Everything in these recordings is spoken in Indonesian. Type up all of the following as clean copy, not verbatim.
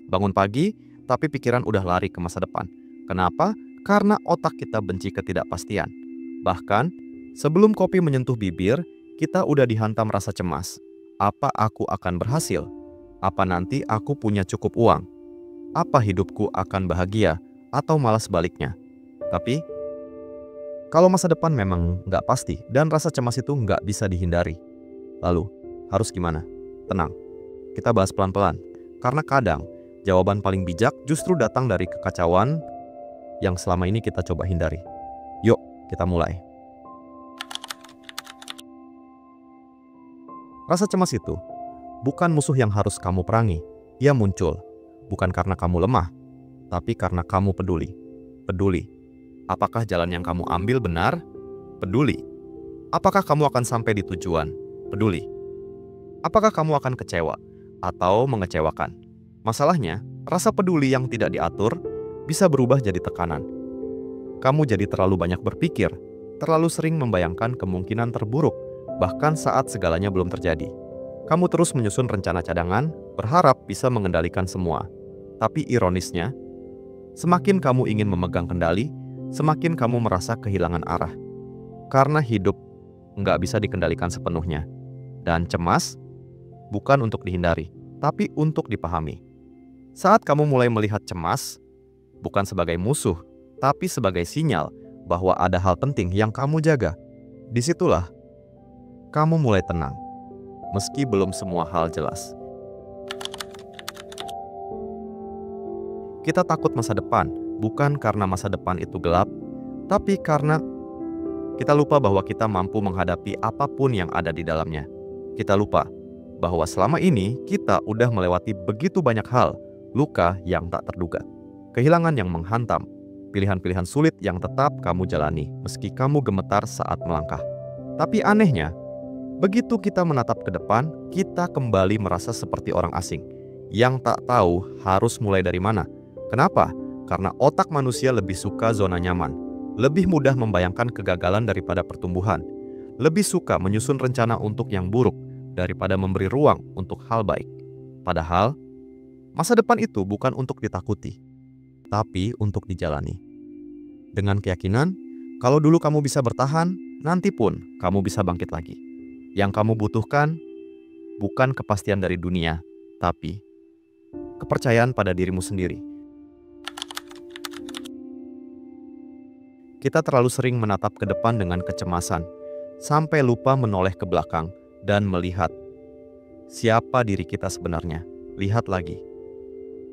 Bangun pagi, tapi pikiran udah lari ke masa depan. Kenapa? Karena otak kita benci ketidakpastian. Bahkan, sebelum kopi menyentuh bibir, kita udah dihantam rasa cemas. Apa aku akan berhasil? Apa nanti aku punya cukup uang? Apa hidupku akan bahagia? Atau malah sebaliknya? Tapi, kalau masa depan memang nggak pasti dan rasa cemas itu nggak bisa dihindari. Lalu, harus gimana? Tenang, kita bahas pelan-pelan. Karena kadang, jawaban paling bijak justru datang dari kekacauan yang selama ini kita coba hindari. Yuk, kita mulai. Rasa cemas itu bukan musuh yang harus kamu perangi. Ia muncul bukan karena kamu lemah, tapi karena kamu peduli. Peduli. Apakah jalan yang kamu ambil benar? Peduli. Apakah kamu akan sampai di tujuan? Peduli. Apakah kamu akan kecewa atau mengecewakan? Masalahnya, rasa peduli yang tidak diatur bisa berubah jadi tekanan. Kamu jadi terlalu banyak berpikir, terlalu sering membayangkan kemungkinan terburuk, bahkan saat segalanya belum terjadi. Kamu terus menyusun rencana cadangan, berharap bisa mengendalikan semua. Tapi ironisnya, semakin kamu ingin memegang kendali, semakin kamu merasa kehilangan arah. Karena hidup nggak bisa dikendalikan sepenuhnya. Dan cemas bukan untuk dihindari, tapi untuk dipahami. Saat kamu mulai melihat cemas, bukan sebagai musuh, tapi sebagai sinyal bahwa ada hal penting yang kamu jaga. Disitulah kamu mulai tenang, meski belum semua hal jelas. Kita takut masa depan, bukan karena masa depan itu gelap, tapi karena kita lupa bahwa kita mampu menghadapi apapun yang ada di dalamnya. Kita lupa bahwa selama ini kita udah melewati begitu banyak hal, luka yang tak terduga, kehilangan yang menghantam, pilihan-pilihan sulit yang tetap kamu jalani meski kamu gemetar saat melangkah. Tapi anehnya, begitu kita menatap ke depan, kita kembali merasa seperti orang asing yang tak tahu harus mulai dari mana. Kenapa? Karena otak manusia lebih suka zona nyaman, lebih mudah membayangkan kegagalan daripada pertumbuhan, lebih suka menyusun rencana untuk yang buruk daripada memberi ruang untuk hal baik. Padahal, masa depan itu bukan untuk ditakuti, tapi untuk dijalani. Dengan keyakinan, kalau dulu kamu bisa bertahan, nanti pun kamu bisa bangkit lagi. Yang kamu butuhkan bukan kepastian dari dunia, tapi kepercayaan pada dirimu sendiri. Kita terlalu sering menatap ke depan dengan kecemasan, sampai lupa menoleh ke belakang dan melihat siapa diri kita sebenarnya. Lihat lagi.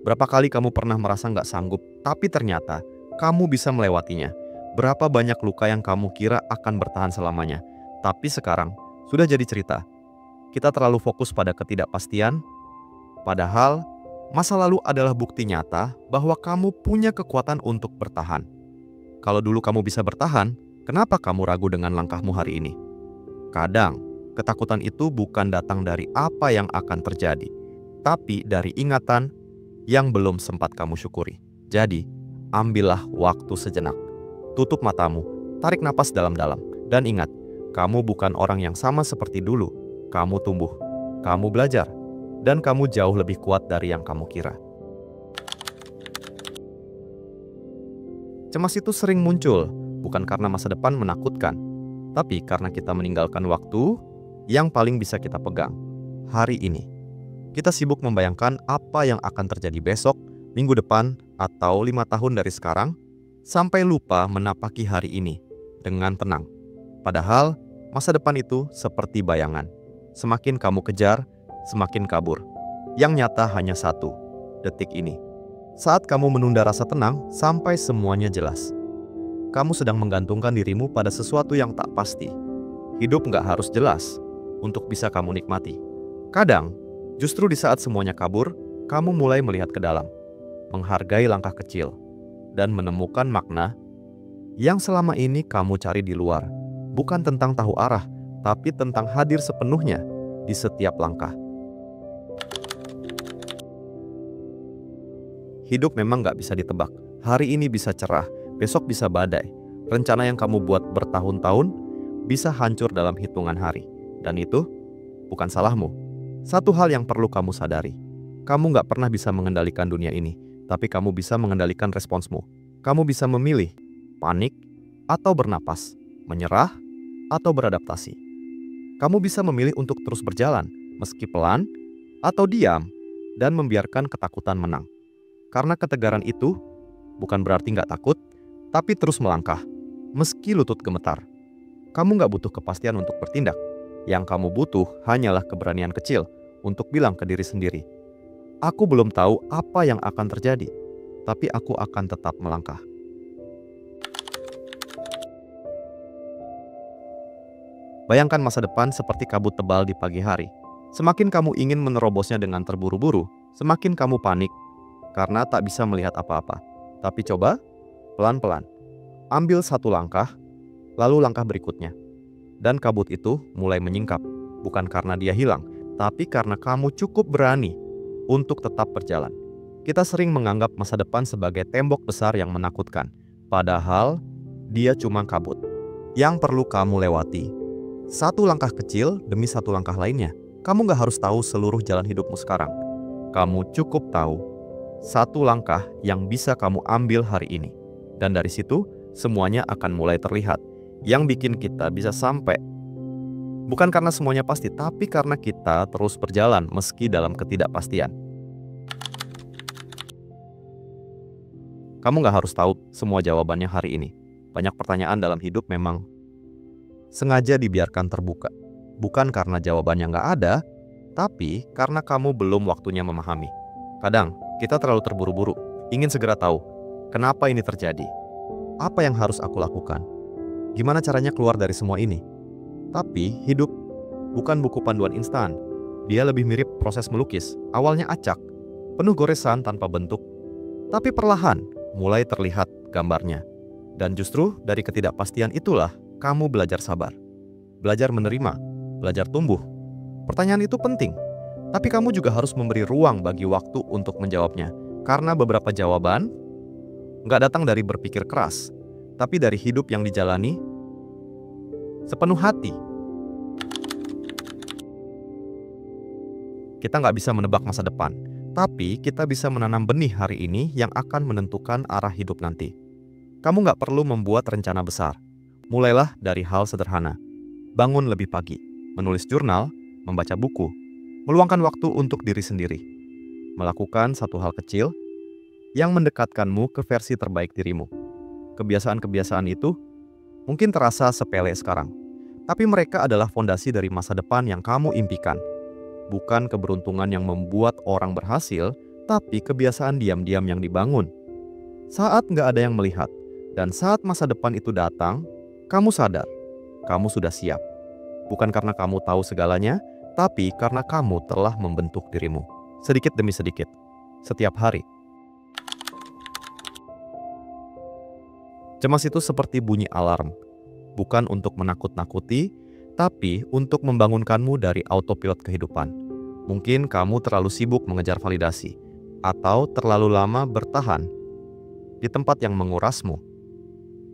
Berapa kali kamu pernah merasa nggak sanggup, tapi ternyata kamu bisa melewatinya. Berapa banyak luka yang kamu kira akan bertahan selamanya, tapi sekarang sudah jadi cerita. Kita terlalu fokus pada ketidakpastian, padahal masa lalu adalah bukti nyata bahwa kamu punya kekuatan untuk bertahan. Kalau dulu kamu bisa bertahan, kenapa kamu ragu dengan langkahmu hari ini? Kadang, ketakutan itu bukan datang dari apa yang akan terjadi, tapi dari ingatan yang belum sempat kamu syukuri. Jadi, ambillah waktu sejenak. Tutup matamu, tarik napas dalam-dalam, dan ingat, kamu bukan orang yang sama seperti dulu. Kamu tumbuh, kamu belajar, dan kamu jauh lebih kuat dari yang kamu kira. Cemas itu sering muncul, bukan karena masa depan menakutkan, tapi karena kita meninggalkan waktu yang paling bisa kita pegang, hari ini. Kita sibuk membayangkan apa yang akan terjadi besok, minggu depan, atau 5 tahun dari sekarang, sampai lupa menapaki hari ini dengan tenang. Padahal, masa depan itu seperti bayangan. Semakin kamu kejar, semakin kabur. Yang nyata hanya satu, detik ini. Saat kamu menunda rasa tenang sampai semuanya jelas. Kamu sedang menggantungkan dirimu pada sesuatu yang tak pasti. Hidup nggak harus jelas untuk bisa kamu nikmati. Kadang, justru di saat semuanya kabur, kamu mulai melihat ke dalam, menghargai langkah kecil, dan menemukan makna yang selama ini kamu cari di luar. Bukan tentang tahu arah, tapi tentang hadir sepenuhnya di setiap langkah. Hidup memang nggak bisa ditebak. Hari ini bisa cerah, besok bisa badai. Rencana yang kamu buat bertahun-tahun bisa hancur dalam hitungan hari. Dan itu bukan salahmu. Satu hal yang perlu kamu sadari, Kamu nggak pernah bisa mengendalikan dunia ini, tapi kamu bisa mengendalikan responsmu. Kamu bisa memilih, panik atau bernapas, menyerah atau beradaptasi. Kamu bisa memilih untuk terus berjalan, meski pelan, atau diam, dan membiarkan ketakutan menang. Karena ketegaran itu bukan berarti nggak takut, tapi terus melangkah, meski lutut gemetar. Kamu nggak butuh kepastian untuk bertindak. Yang kamu butuh hanyalah keberanian kecil untuk bilang ke diri sendiri, aku belum tahu apa yang akan terjadi, tapi aku akan tetap melangkah. Bayangkan masa depan seperti kabut tebal di pagi hari. Semakin kamu ingin menerobosnya dengan terburu-buru, semakin kamu panik karena tak bisa melihat apa-apa. Tapi coba pelan-pelan, ambil satu langkah, lalu langkah berikutnya. Dan kabut itu mulai menyingkap, bukan karena dia hilang, tapi karena kamu cukup berani untuk tetap berjalan. Kita sering menganggap masa depan sebagai tembok besar yang menakutkan, padahal dia cuma kabut yang perlu kamu lewati. Satu langkah kecil demi satu langkah lainnya. Kamu gak harus tahu seluruh jalan hidupmu sekarang. Kamu cukup tahu satu langkah yang bisa kamu ambil hari ini. Dan dari situ, semuanya akan mulai terlihat. Yang bikin kita bisa sampai. Bukan karena semuanya pasti, tapi karena kita terus berjalan meski dalam ketidakpastian. Kamu gak harus tahu semua jawabannya hari ini. Banyak pertanyaan dalam hidup memang sengaja dibiarkan terbuka. Bukan karena jawabannya nggak ada, tapi karena kamu belum waktunya memahami. Kadang, kita terlalu terburu-buru, ingin segera tahu, kenapa ini terjadi? Apa yang harus aku lakukan? Gimana caranya keluar dari semua ini? Tapi, hidup bukan buku panduan instan. Dia lebih mirip proses melukis. Awalnya acak, penuh goresan tanpa bentuk. Tapi perlahan, mulai terlihat gambarnya. Dan justru dari ketidakpastian itulah, kamu belajar sabar, belajar menerima, belajar tumbuh. Pertanyaan itu penting, tapi kamu juga harus memberi ruang bagi waktu untuk menjawabnya. Karena beberapa jawaban nggak datang dari berpikir keras, tapi dari hidup yang dijalani sepenuh hati. Kita nggak bisa menebak masa depan, tapi kita bisa menanam benih hari ini yang akan menentukan arah hidup nanti. Kamu nggak perlu membuat rencana besar. Mulailah dari hal sederhana. Bangun lebih pagi, menulis jurnal, membaca buku, meluangkan waktu untuk diri sendiri. Melakukan satu hal kecil yang mendekatkanmu ke versi terbaik dirimu. Kebiasaan-kebiasaan itu mungkin terasa sepele sekarang, tapi mereka adalah fondasi dari masa depan yang kamu impikan. Bukan keberuntungan yang membuat orang berhasil, tapi kebiasaan diam-diam yang dibangun. Saat nggak ada yang melihat, dan saat masa depan itu datang, kamu sadar, kamu sudah siap. Bukan karena kamu tahu segalanya, tapi karena kamu telah membentuk dirimu. Sedikit demi sedikit, setiap hari. Cemas itu seperti bunyi alarm. Bukan untuk menakut-nakuti, tapi untuk membangunkanmu dari autopilot kehidupan. Mungkin kamu terlalu sibuk mengejar validasi, atau terlalu lama bertahan di tempat yang mengurasmu.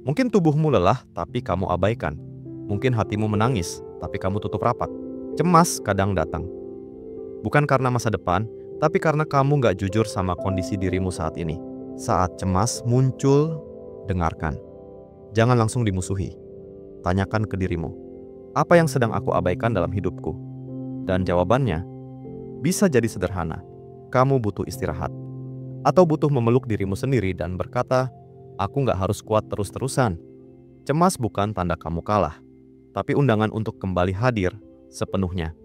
Mungkin tubuhmu lelah, tapi kamu abaikan. Mungkin hatimu menangis, tapi kamu tutup rapat. Cemas kadang datang. Bukan karena masa depan, tapi karena kamu gak jujur sama kondisi dirimu saat ini. Saat cemas muncul, dengarkan. Jangan langsung dimusuhi. Tanyakan ke dirimu, apa yang sedang aku abaikan dalam hidupku? Dan jawabannya bisa jadi sederhana. Kamu butuh istirahat. Atau butuh memeluk dirimu sendiri dan berkata, aku gak harus kuat terus-terusan. Cemas bukan tanda kamu kalah, tapi undangan untuk kembali hadir sepenuhnya.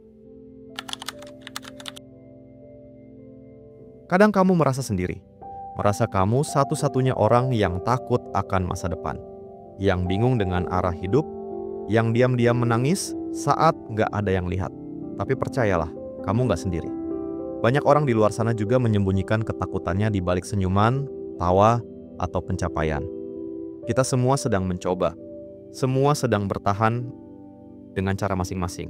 Kadang kamu merasa sendiri. Merasa kamu satu-satunya orang yang takut akan masa depan. Yang bingung dengan arah hidup. Yang diam-diam menangis saat gak ada yang lihat. Tapi percayalah, kamu gak sendiri. Banyak orang di luar sana juga menyembunyikan ketakutannya di balik senyuman, tawa, atau pencapaian. Kita semua sedang mencoba. Semua sedang bertahan dengan cara masing-masing.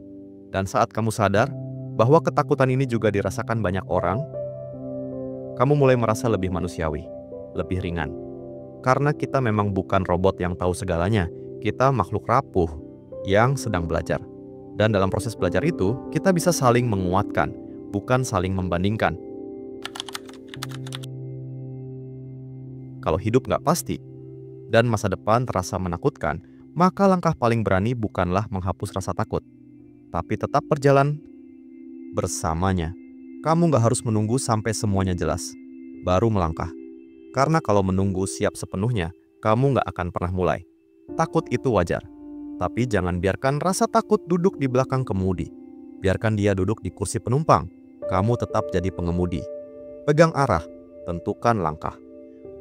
Dan saat kamu sadar bahwa ketakutan ini juga dirasakan banyak orang, kamu mulai merasa lebih manusiawi, lebih ringan. Karena kita memang bukan robot yang tahu segalanya. Kita makhluk rapuh yang sedang belajar. Dan dalam proses belajar itu, kita bisa saling menguatkan, bukan saling membandingkan. kalau hidup nggak pasti dan masa depan terasa menakutkan, maka langkah paling berani bukanlah menghapus rasa takut, tapi tetap berjalan bersamanya. Kamu nggak harus menunggu sampai semuanya jelas, baru melangkah. Karena kalau menunggu siap sepenuhnya, kamu nggak akan pernah mulai. Takut itu wajar, tapi jangan biarkan rasa takut duduk di belakang kemudi. Biarkan dia duduk di kursi penumpang, kamu tetap jadi pengemudi. Pegang arah, tentukan langkah.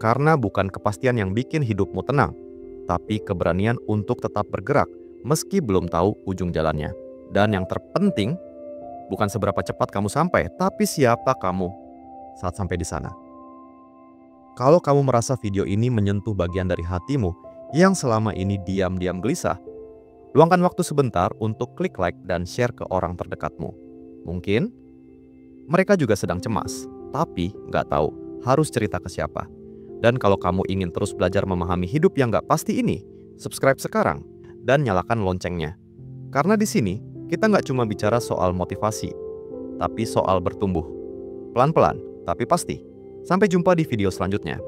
Karena bukan kepastian yang bikin hidupmu tenang, tapi keberanian untuk tetap bergerak meski belum tahu ujung jalannya. Dan yang terpenting, bukan seberapa cepat kamu sampai, tapi siapa kamu saat sampai di sana. Kalau kamu merasa video ini menyentuh bagian dari hatimu yang selama ini diam-diam gelisah, luangkan waktu sebentar untuk klik like dan share ke orang terdekatmu. Mungkin mereka juga sedang cemas, tapi nggak tahu harus cerita ke siapa. Dan kalau kamu ingin terus belajar memahami hidup yang nggak pasti ini, subscribe sekarang dan nyalakan loncengnya. Karena di sini kita nggak cuma bicara soal motivasi, tapi soal bertumbuh. Pelan-pelan, tapi pasti. Sampai jumpa di video selanjutnya.